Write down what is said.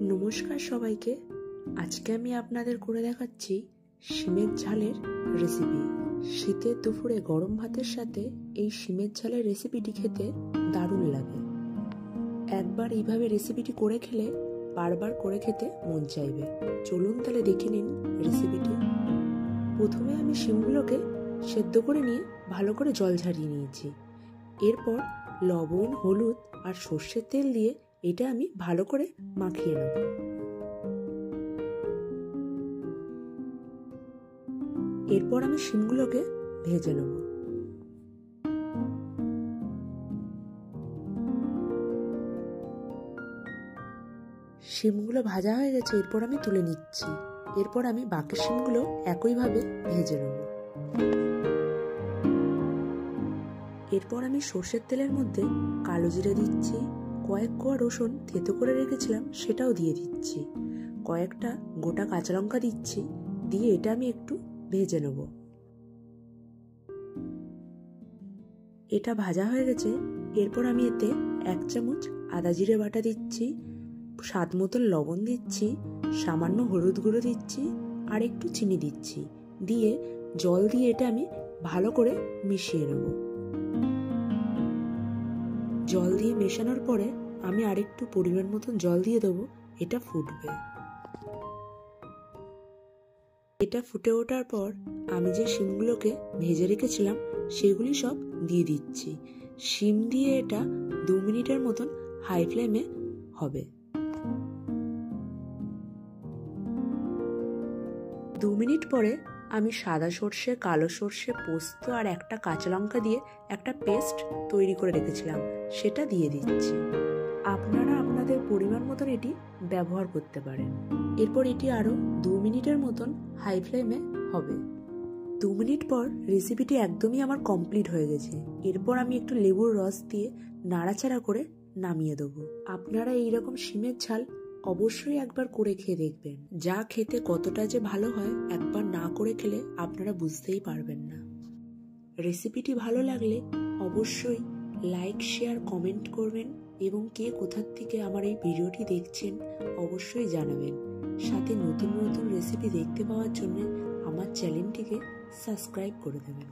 নমস্কার সবাইকে। আজকে আমি আপনাদের করে দেখাচ্ছি শিমের ঝালের রেসিপি। শীতের দুপুরে গরম ভাতের সাথে এই শিমের ঝালের রেসিপিটি খেতে দারুণ লাগে। একবার এইভাবে রেসিপিটি করে খেলে বারবার করে খেতে মন চাইবে। চলুন তাহলে দেখে নিন রেসিপিটি। প্রথমে আমি শিমগুলোকে সেদ্ধ করে নিয়ে ভালো করে জল ঝারিয়ে নিয়েছি। এরপর লবণ, হলুদ আর সর্ষের তেল দিয়ে এটা আমি ভালো করে মাখিয়ে নেব। এরপর আমি শিমগুলোকে ভেজে নেব। শিমগুলো ভাজা হয়ে গেছে, এরপর আমি তুলে নিচ্ছি। এরপর আমি বাকি শিমগুলো একইভাবে ভেজে নেব। এরপর আমি সর্ষের তেলের মধ্যে কালো জিরে দিচ্ছি, কয়েক কোয়া রসুন থেতো করে রেখেছিলাম সেটাও দিয়ে দিচ্ছি, কয়েকটা গোটা কাঁচা লঙ্কা দিচ্ছি, দিয়ে এটা আমি একটু ভেজে নেব। এটা ভাজা হয়ে গেছে, এরপর আমি এতে 1 চামচ আদা জিরে বাটা দিচ্ছি, স্বাদ মতন লবণ দিচ্ছি, সামান্য হলুদ গুঁড়ো দিচ্ছি আর একটু চিনি দিচ্ছি, দিয়ে জল দিয়ে এটা আমি ভালো করে মিশিয়ে নেব। জল দিয়ে মেশানোর পরে আমি আরেকটু পরিমাণ মতন জল দিয়ে দেবো। এটা ফুটবে। এটা ফুটে ওঠার পর আমি যে শিমগুলোকে ভেজে রেখেছিলাম সেগুলি সব দিয়ে দিচ্ছি। শিম দিয়ে এটা 2 মিনিটের মতন হাই ফ্লেমে হবে। 2 মিনিট পরে আমি সাদা সর্ষে, কালো সর্ষে, পোস্ত আর একটা কাঁচা লঙ্কা দিয়ে একটা পেস্ট তৈরি করে রেখেছিলাম, সেটা দিয়ে দিচ্ছি। আপনারা আপনাদের পরিমাণ মতন এটি ব্যবহার করতে পারেন। এরপর এটি আরও 2 মিনিটের মতন হাই ফ্লেমে হবে। 2 মিনিট পর রেসিপিটি একদমই আমার কমপ্লিট হয়ে গেছে। এরপর আমি একটু লেবুর রস দিয়ে নাড়াচাড়া করে নামিয়ে দেবো। আপনারা এইরকম শিমের ঝাল অবশ্যই একবার করে খেয়ে দেখবেন। যা খেতে কতটা যে ভালো হয় একবার না করে খেলে আপনারা বুঝতেই পারবেন না। রেসিপিটি ভালো লাগলে অবশ্যই লাইক, শেয়ার, কমেন্ট করবেন এবং কে কোথার থেকে আমার এই ভিডিওটি দেখছেন অবশ্যই জানাবেন। সাথে নতুন নতুন রেসিপি দেখতে পাওয়ার জন্য আমার চ্যানেলটিকে সাবস্ক্রাইব করে দেবেন।